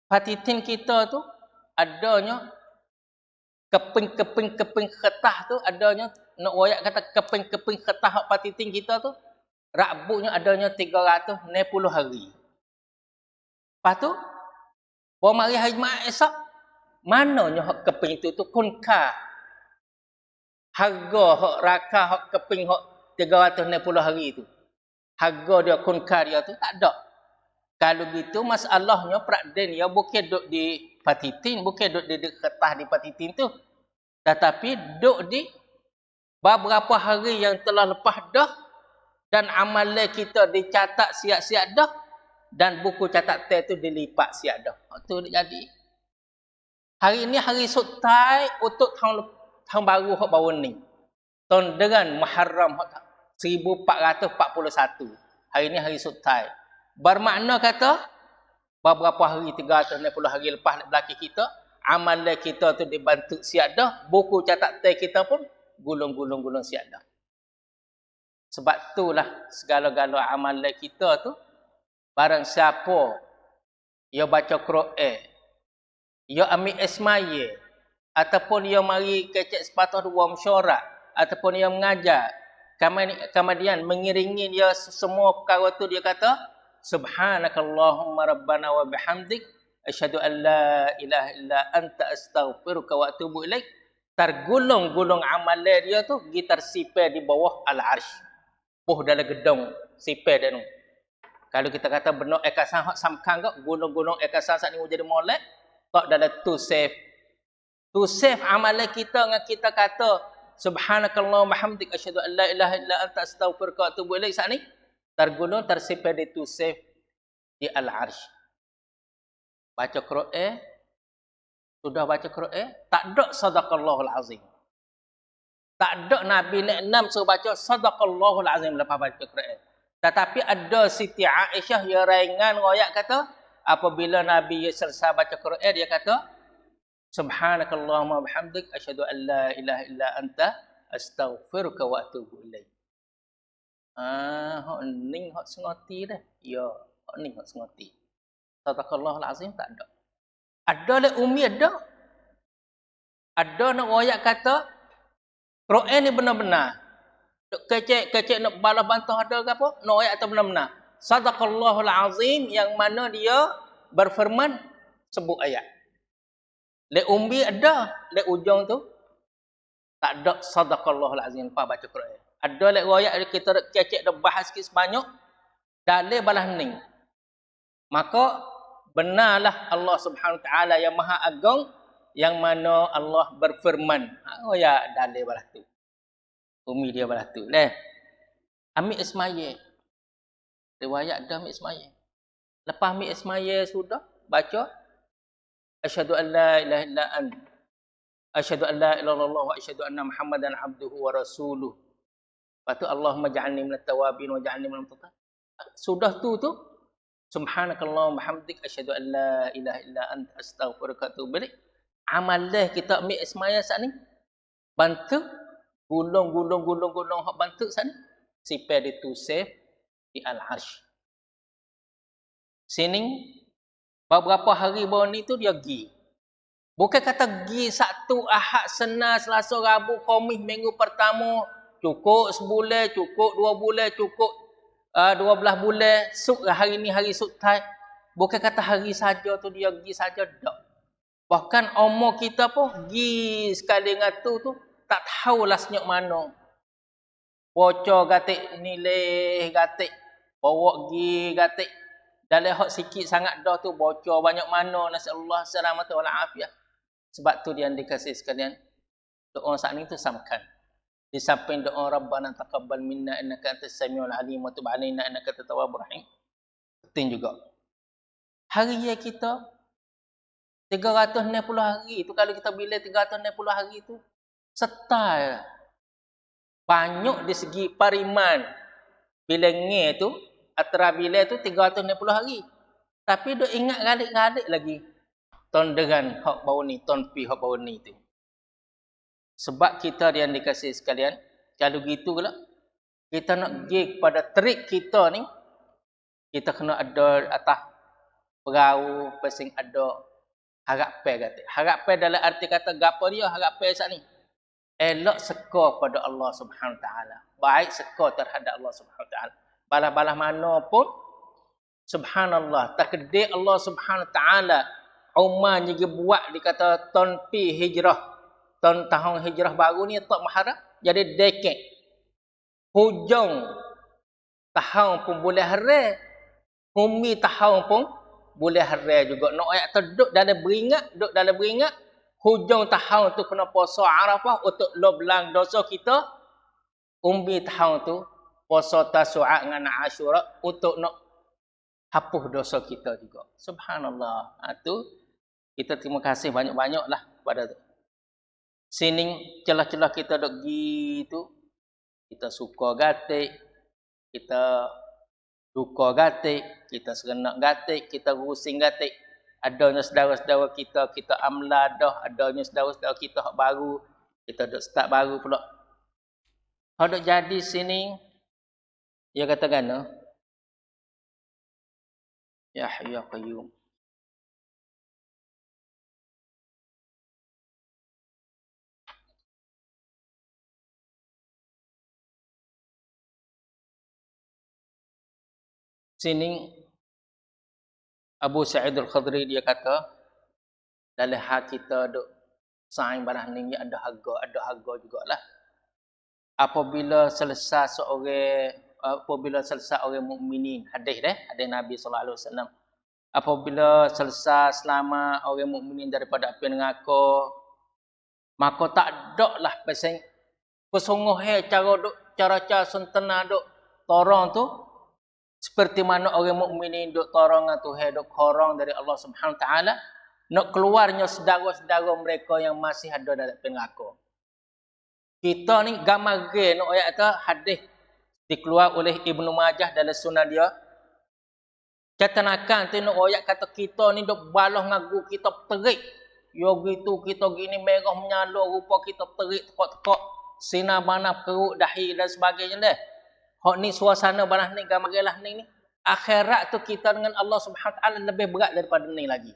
Patitin kita tu adanya keping kertas tu adanya nak royak kata keping kertas hak patitin kita tu rabuknya adanya 360 hari. Lepas tu mari hari Jumaat esok mananya hak keping tu kunka harga hak raka hak keping hak 360 hari tu. Harga dia kunka dia tu tak ada. Kalau gitu masalahnya prakden ya bukan duduk di patitin, bukan duduk di kertas di patitin tu. Tetapi duduk di beberapa hari yang telah lepas dah dan amalan kita dicatat siap-siap dah dan buku catatan tu dilipat siap dah. Tu jadi. Hari ini hari Sutai untuk tahun baru hak baru ni. Tahun dengan Muharram 1441. Hari ini hari Sutai. Bermakna kata beberapa hari 360 hari lepas belakang kita, amalan kita tu dibantu siap dah, buku catatan kita pun gulung-gulung siap dah. Sebab itulah segala-gala amalan kita tu barang siapa ia baca Quran, ia ambil ismaya ataupun ia mari kecek sepatah dua mesyuarat ataupun ia mengajar, kemudian mengiringi dia semua perkara tu dia kata Subhanakallahumma rabbana wa bihamdik asyhadu an la ilaha illa anta astaghfiruka wa atubu ilaik. Tergulung-gulung amalan dia tu gitar sipir di bawah al-arsh. Puh dalam gedung sipir dia tu. Kalau kita kata benar ekasan hak samkang kau gulung-gulung ekasan saat ni jadi molek tak dalam tu save. Tu save amalan kita dengan kita kata Subhanakallahumma bihamdik asyhadu an la ilaha illa anta astaghfiruka wa atubu ilaik saat ni tergulung tersipir di tu save di al-arsh. Baca Quran, sudah baca Quran, tak ada sadaqallahul azim. Tak ada Nabi nak suruh baca sadaqallahul azim lepas baca Quran. Tetapi ada Siti Aisyah yang ringan royak kata apabila Nabi selesai baca Quran dia kata Subhanakallahumma bihamdik asyhadu an la ilaha illa anta astaghfiruka wa atubu ilaik. Hak ning hak sengoti dah. Ya, hak ning hak sengoti. Sadaqallahul azim tak ada. Ada le umi ada. Ada nak royak kata Quran ni benar-benar. Kecek nak balas bantah ada ke apa? Nak royak atau benar-benar. Sadaqallahul azim yang mana dia berfirman sebut ayat. Le umi ada, le ujung tu tak ada sadaqallahul azim lepas baca Quran. Ada lek royak kita kecek dah bahas sikit sebanyak dalil balas ning. Maka benarlah Allah Subhanahu taala yang Maha Agung yang mana Allah berfirman. Royak dalil balas tu. Umi dia balas tu. Leh. Ambil ismaya. Riwayat dah ambil ismaya. Lepas ambil ismaya sudah baca asyhadu an la ilaha illa anta asyhadu an la ilaha illallah wa asyhadu anna Muhammadan abduhu wa rasuluh. Lepas tu Allahumma ja'alni minat tawabin wa ja'alni minal mutatahhirin. Sudah tu subhanakallahumma hamdik asyhadu an la ilaha illa anta astaghfiruka wa atubu ilaik. Amalah kita ambil ismaya saat ni bantu gulung hak bantu saat ni sipir di tu save di al-arsh. Sini beberapa hari baru ni tu dia pergi. Bukan kata pergi Sabtu, Ahad, Senin, Selasa, Rabu, Khamis, minggu pertama cukup sebulan, cukup 2 bulan, cukup 12 bulan, hari ni hari Sutai. Bukan kata hari saja tu dia pergi saja dak. Bahkan umur kita pun pergi sekali dengan tu tak tahulah senyap mana. Bocor gatik nilai gatik, bawa pergi gatik. Dalam hak sikit sangat dah tu bocor banyak mana, nasallahu salamata wal afiyah. Sebab tu dia dikasih sekalian doa saat ni tu samkan. Di samping doa Rabbana taqabbal minna innaka antas samiul alim wa tub alaina innaka antat tawwabur rahim. Penting juga. Hari kita 360 hari tu kalau kita bila 360 hari tu setai banyak di segi pariman bilangnya tu antara bila tu 360 hari. Tapi duk ingat galik-galik lagi tahun dengan hak bau ni, tahun pi hak bau ni tu. Sebab kita yang dikasih sekalian, kalau gitu pula kita nak pergi kepada trik kita ni Kita kena ada atas perahu pasing ada harapan kata. Harapan dalam arti kata gapo dia harapan saat ni? Elok seka pada Allah Subhanahu taala. Baik seka terhadap Allah Subhanahu taala. Balas-balas mana pun subhanallah takdir Allah Subhanahu taala umar juga buat dikata tahun pi hijrah. Tahun hijrah baru ni tak Muharram jadi dekade. Hujung tahun pun boleh hari. Humi tahun pun boleh hari juga. Nak ayat terduk dalam beringat, hujung tahun tu kena puasa Arafah untuk loblang dosa kita. Umi tahun tu puasa Tasu'a dengan Ashura untuk nak hapus dosa kita juga. Subhanallah. Tu kita terima kasih banyak-banyaklah pada tu. Sini celah-celah kita dok gitu. Kita suka gatik, kita duka gatik, kita serenak gatik, kita rusing gatik. Adanya saudara-saudara kita amla dah, adanya saudara-saudara kita hak baru, kita dok start baru pula. Hak dok jadi sini dia kata gana? Ya Hayyu ya Qayyum. Sini Abu Sa'id Al-Khudri dia kata dalam hati kita duk saing barang ni ada harga jugalah. Apabila selesai orang mukminin hadis Nabi sallallahu alaihi wasallam, apabila selesai selama orang mukminin daripada api neraka, maka tak adaklah pasal kesungguhan cara sentena duk torong tu seperti mana orang mukminin duk torong dengan Tuhan, duk korong dari Allah Subhanahu taala nak keluarnya saudara-saudara mereka yang masih ada dalam api neraka. Kita ni gamage nak ayat tu hadis dikeluar oleh Ibnu Majah dalam sunan dia. Catanakan tu nak ayat kata kita ni duk balah ngagu kita terik. Yo gitu kita gini merah menyala rupa kita terik tekak-tekak sinar mana perut dahi dan sebagainya dah. Hak ni suasana barang ni gamagelah ni. Akhirat tu kita dengan Allah Subhanahu taala lebih berat daripada ni lagi.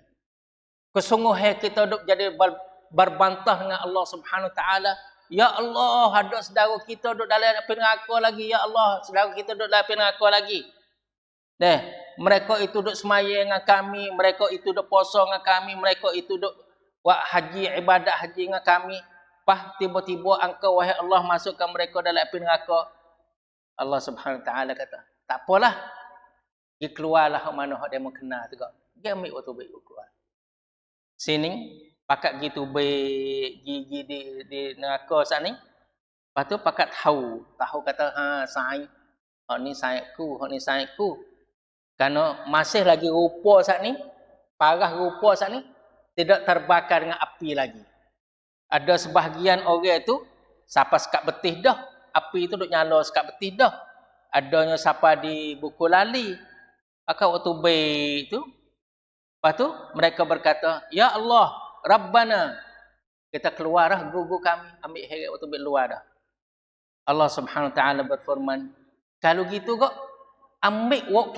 Kesungguhan kita duk jadi berbantah dengan Allah Subhanahu taala. Ya Allah, ada saudara kita duduk dalam api neraka lagi. Ya Allah, saudara kita duduk dalam api neraka lagi. Mereka itu duduk semaya dengan kami. Mereka itu duduk puasa dengan kami. Mereka itu duduk buat haji, ibadat haji dengan kami. Tiba-tiba engkau, wahai Allah, masukkan mereka dalam api neraka. Allah Subhanahu Taala kata, tak apalah. Dia keluarlah mana dia mau kena tu. Dia ambil waktu baik keluar. Sini. Pakat gitu baik gigi di neraka saat ni. Lepas tu pakat tahu kata saing. Hak ni saingku. Kerana masih lagi rupa saat ni, parah rupa saat ni tidak terbakar dengan api lagi. Ada sebahagian orang tu siapa sekat betih dah, api tu duk nyala sekat betih dah. Adanya siapa di buku lali. Maka waktu baik tu, lepas tu mereka berkata, "Ya Allah, Rabbana," kita keluar dah gugu kami, ambil heret waktu keluar dah. Allah Subhanahu taala berfirman, kalau gitu kok ambil wak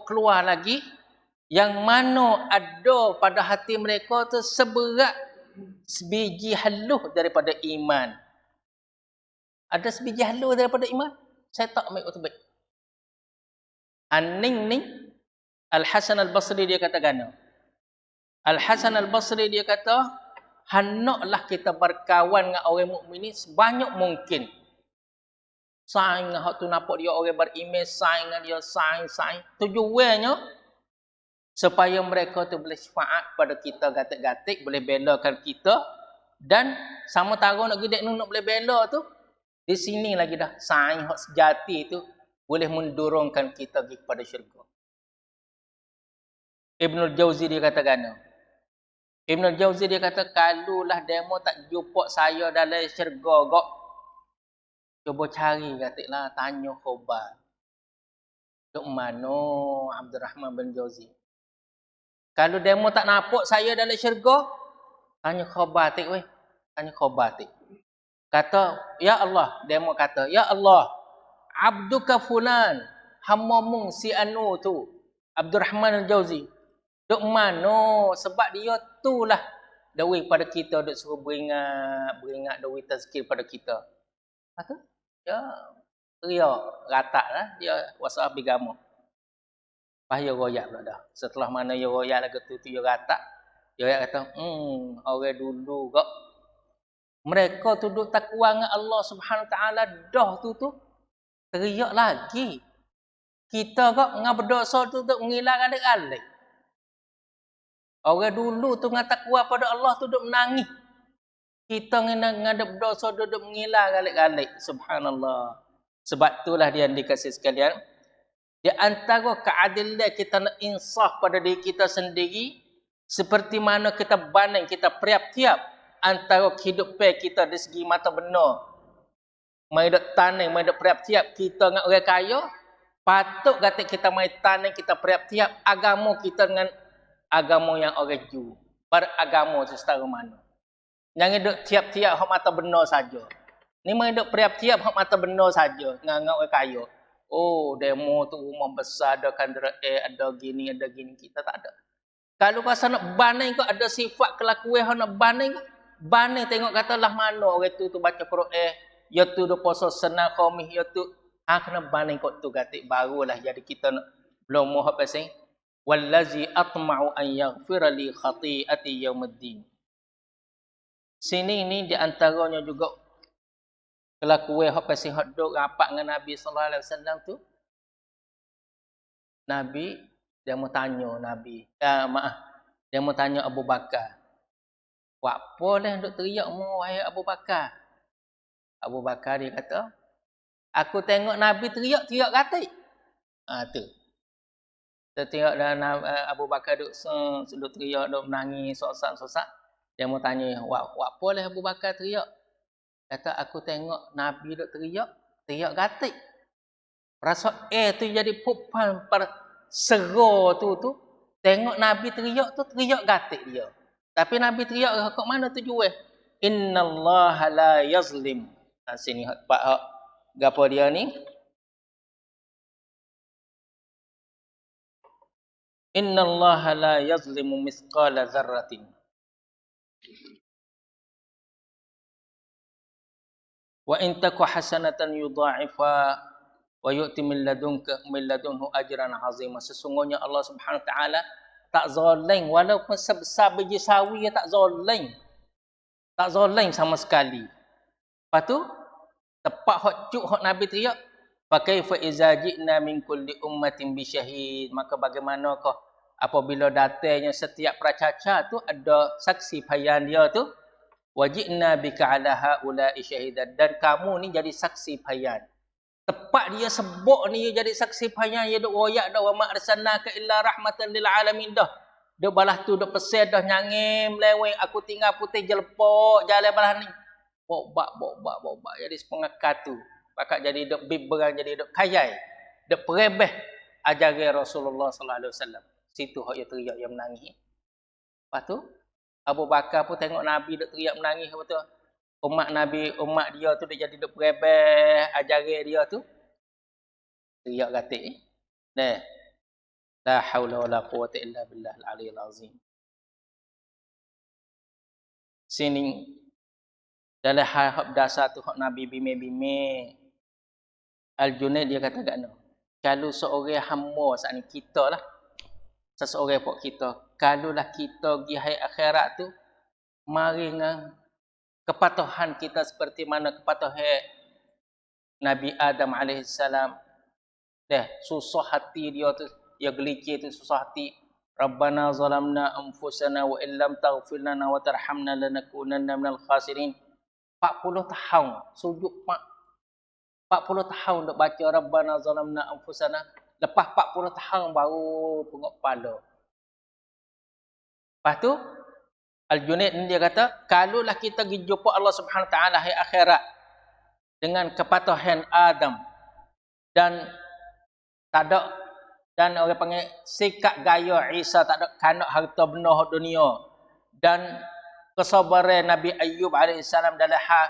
keluar lagi yang mana ada pada hati mereka tu seberat sebiji haluh daripada iman. Ada sebiji haluh daripada iman? Saya tak ambil waktu baik. Aning Al-Hasan Al-Basri dia kata gana. Al-Hasan Al-Basri dia kata, hendaklah kita berkawan dengan orang mukmin ni sebanyak mungkin. Saing dengan hak tu nampak dia orang beriman, saing dengan dia, saing. Tujuannya supaya mereka tu boleh syafaat pada kita gatik-gatik, boleh belakan kita, dan sama taruh nak gidek nak boleh bela tu, di sini lagi dah saing hak sejati tu boleh mendorongkan kita pergi kepada syurga. Ibnul Jauzi dia kata gana. Ibnul Jauzi dia kata, kalulah demo tak jumpa saya dalam syurga kok, cuba cari katiklah, tanya khabar. Duk mana Abdul Rahman bin Jauzi? Kalau demo tak nampak saya dalam syurga, tanya khabar tik weh. Tanya khabar tik. Kata, ya Allah, demo kata, ya Allah, abduka fulan, hamomung si anu tu Abdul Rahman Al-Jauzi duk mano sebab dia tulah dawai pada kita duk suruh beringat dawai tazkir pada kita. Lepas tu dia teriak ratak lah dia WhatsApp bigamo. Lepas dia royak pula dah. Setelah mana dia royak lagu tu dia ratak. Dia kata, orang dulu kok mereka tu duk takwa dengan Allah Subhanahu Taala dah tu teriak lagi. Kita kok dengan berdosa tu duk mengilang alik-alik. Orang dulu tu dengan takwa pada Allah tu duk menangis. Kita dengan berdosa duk mengilang alik-alik. Subhanallah. Sebab itulah dia dikasih sekalian. Di antara keadilan kita nak insaf pada diri kita sendiri. Seperti mana kita banding, kita priap-tiap antara kehidupan kita dari segi mata benar. Mai dok taneng, mai dok priap-tiap kita dengan orang kaya. Patut kata kita mai taneng, kita priap-tiap agama kita dengan agama yang orang Ju. Beragama setara mana. Jangan dok tiap-tiap hak mata benar saja. Ni mai dok priap-tiap hak mata benar saja dengan orang kaya. Oh, demo tu rumah besar, ada kandera ada gini, kita tak ada. Kalau rasa nak banding kau ada sifat kelakuan hang nak banding tengok katalah mana orang tu baca Quran, ya tu do puasa senang khamis, ya tu kena banding kau tu gatik barulah jadi kita nak belum mau apa sih? Wallazi atma'u an yaghfira li khati'ati yaumiddin. Sini ni di antaranya juga kelakuan apa sih hak dok rapat dengan Nabi sallallahu alaihi wasallam tu. Nabi dia mau tanya Nabi. Dia mau tanya Abu Bakar. Buat apa lah duk teriak mu wahai Abu Bakar? Abu Bakar dia kata, aku tengok Nabi teriak gatik. Tu. Kita tengok dan Abu Bakar duk teriak, duk menangis, sosak. Dia mau tanya, buat apa lah Abu Bakar teriak? Kata aku tengok Nabi duk teriak gatik. Rasa tu jadi pupan sero tu tengok Nabi teriak gatik dia. Tapi Nabi teriak kat mana tujuan? Innallaha la yazlim. Sini pak gapo dia ni? Innallaha la yazlimu mithqala dzarratin. Wa in taku hasanatan yudha'ifha wa yu'ti min ladunhu ajran 'azima. Sesungguhnya Allah Subhanahu wa taala tak zalim walaupun sebesar biji sawi dia tak zalim. Tak zalim sama sekali. Lepas tu tepat hak cuk hak Nabi teriak, fa kaifa iza ji'na min kulli ummatin bi syahid. Maka bagaimanakah apabila datangnya setiap pracaca tu ada saksi payah dia tu, wajibna bika ala haula'i syahidan, dan kamu ni jadi saksi payah. Tepat dia sebut ni jadi saksi payah, dia duk royak dah, wa ma arsalnaka illa rahmatan lil alamin dah. Duk balas tu duk pesan dah nyangim leweng, aku tinggal putih jelepok jalan balas ni. Bok-bak jadi sepengakar tu. Pakak jadi duk biberang, jadi duk kayai, duk perebeh ajaran Rasulullah sallallahu alaihi wasallam. Situ hak dia teriak yang menangis. Lepas tu Abu Bakar pun tengok Nabi duk teriak menangis betul. Umat dia tu dia jadi duk perebeh ajaran dia tu. Teriak gatik. Nah. La haula wala quwwata illa billah al-aliyyil azim. Sini dalam hal dasar tu hak Nabi bime-bime. Al-Junaid dia kata gakno. Kalau seorang hamba saat ni kita lah. Seseorang pok kita. Kalaulah kita pergi hari akhirat tu mari dengan kepatuhan kita seperti mana kepatuhan Nabi Adam alaihissalam. Susah hati dia tu, dia gelicir tu susah hati. Rabbana zalamna anfusana wa illam taghfir lana wa tarhamna lanakunanna minal khasirin. 40 tahun sujud 40 tahun duk baca Rabbana zalamna anfusana. Lepas 40 tahun baru pengok kepala. Lepas tu Al-Junaid ni dia kata, kalaulah kita pergi jumpa Allah Subhanahu Wa Taala hari akhirat dengan kepatuhan Adam dan tak ada, dan orang panggil sikap gaya Isa, tak ada kanak harta benar dunia, dan kesabaran Nabi Ayyub alaihissalam dalam hak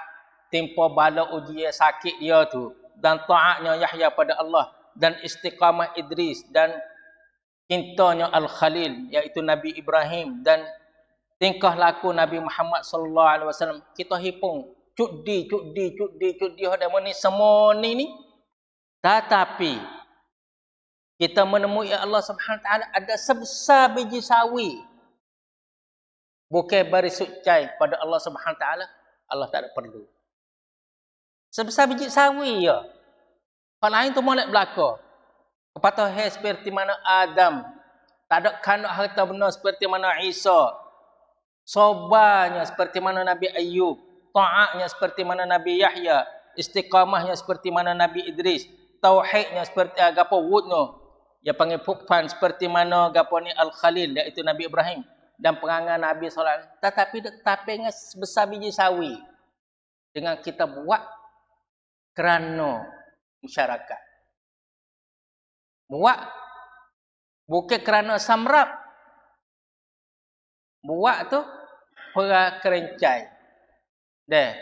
tempoh bala ujian sakit dia tu, dan taatnya Yahya pada Allah, dan istiqamah Idris dan cintanya Al-Khalil iaitu Nabi Ibrahim dan tingkah laku Nabi Muhammad sallallahu alaihi wasallam. Kita hipung cudi hadamu ni semua ni. Tetapi kita menemui Allah Subhanahu wa taala ada sebesar biji sawi. Bukan berisuk cai pada Allah Subhanahu wa taala, Allah tak ada perlu. Sebesar biji sawi ya. Kalau lain tu molek belaka. Kepatah seperti mana Adam, tak ada kanak harta benda seperti mana Isa, sabarnya seperti mana Nabi Ayub, taatnya seperti mana Nabi Yahya, istiqamahnya seperti mana Nabi Idris, tauhidnya seperti gapo wudno, dia panggil pukpan seperti mana gapo ni Al-Khalil iaitu Nabi Ibrahim dan perangai Nabi sallallahu alaihi wasallam. Tetapi dengan sebesar biji sawi dengan kita buat kerana masyarakat. Buat bukan kerana samrap. Buat tu pera kerencai. Deh,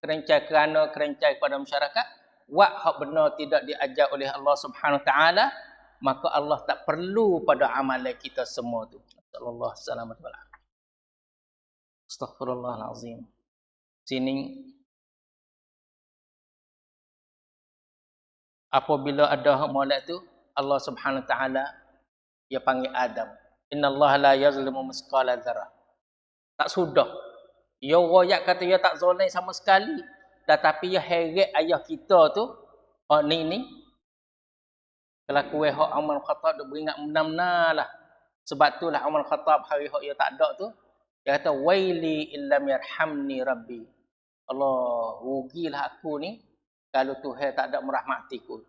kerencai kerana kerencai kepada masyarakat. Buat hak benar tidak diajar oleh Allah Subhanahu Wa Taala, maka Allah tak perlu pada amalan kita semua tu. Sallallahu alaihi wasallam. Astaghfirullahalazim. Sini apabila ada hak molek tu, Allah Subhanahu Wa Taala dia panggil Adam. Innallaha la yazlimu misqala dzarrah. Tak sudah. Ya royak kata dia tak zalim sama sekali. Tetapi ya heret ayah kita tu, hak ni kelakuan hak Umar Khattab duk beringat benar-benar lah. Sebab itulah Umar Khattab hari hak dia tak ada tu, dia kata waili illam yarhamni rabbi. Allah, rugilah aku ni kalau Tuhan tak ada merahmatiku.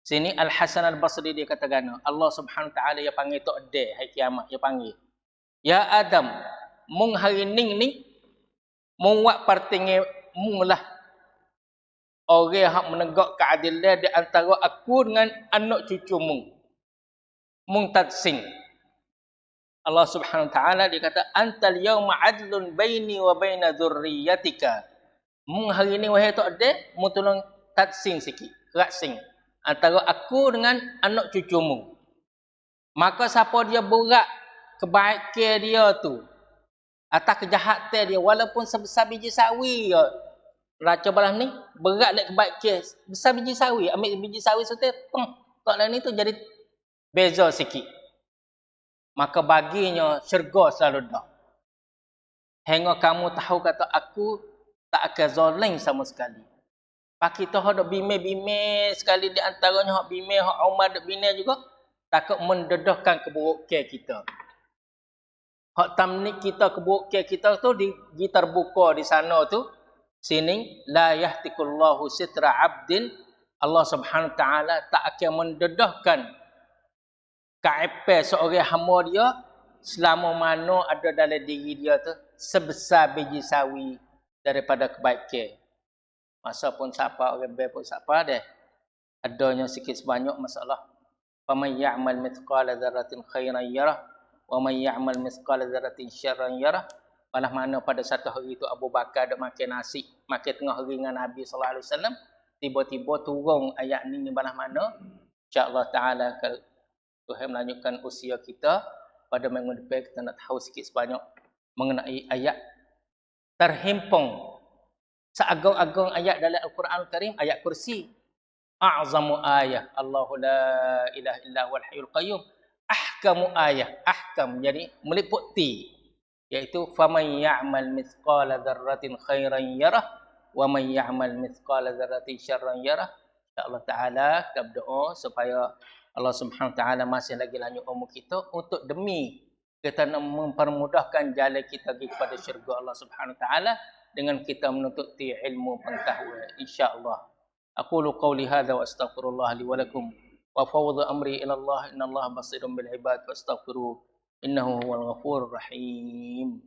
Sini Al-Hasan Al-Basri dia kata gana, Allah Subhanahu Wa Taala dia panggil tok ade hari kiamat, dia panggil. Ya Adam, mung hari ni mung wak partinge mung lah orang hak menegak keadilan di antara aku dengan anak cucu mung. Mung tadsing. Allah Subhanahu Wa Taala dia kata antal yauma adlun baini wa baina dzurriyyatika. Mung hari ni wahai tok ade, mung tolong tadsing sikit, kerak sing antara aku dengan anak cucumu. Maka siapa dia berat kebaikan dia tu atas kejahatan dia walaupun sebesar biji sawi ya. Raca balah ni berat lek kebaikan besar biji sawi, ambil biji sawi sote tak lain itu jadi beza sikit. Maka baginya syurga selalu dah. Hingga kamu tahu kata aku tak akan zalim sama sekali. Pak kita hak bime-bime sekali di antaranya hak bime hak Umar dak bina juga takut mendedahkan keburukan kita. Hak tamnik kita keburukan kita tu di terbuka di sana tu sini la yahtikullahu sitra abdin, Allah Subhanahu Wa Taala tak akan mendedahkan kaiban seorang hamba dia selama mana ada dalam diri dia tu sebesar biji sawi daripada kebaikan. Masa pun siapa orang baik pun siapa deh. Adanya sikit sebanyak masalah. Faman ya'mal mithqala dzarratin khairan yarah wa man ya'mal mithqala dzarratin syarran yarah. Malah mana pada satu hari itu Abu Bakar dak makan nasi, makan tengah hari dengan Nabi sallallahu alaihi wasallam, tiba-tiba turun ayat ni malah mana insya-Allah taala kalau Tuhan melanjutkan usia kita pada minggu depan kita nak tahu sikit sebanyak mengenai ayat terhimpun seagung-agung ayat dalam Al-Quran Al-Karim, ayat kursi. A'zamu ayah, Allahu la ilaha illa huwal hayyul qayyum. Ahkamu ayah, ahkam jadi meliputi, iaitu faman ya'mal mithqala dzarratin khairan yarah wa man ya'mal mithqala dzarratin syarran yarah. Insya-Allah taala kita berdoa supaya Allah Subhanahu Wa Taala masih lagi lanjut umur kita untuk demi kita nak mempermudahkan jalan kita pergi kepada syurga Allah Subhanahu Wa Taala dengan kita menuntut ilmu pengetahuan insya-Allah. Aqulu qawli hadza wa astaghfirullah li wa lakum wa fawwadhu amri ila Allah innallaha basirun bil ibad fastaghfiruhu innahu huwal ghafurur rahim.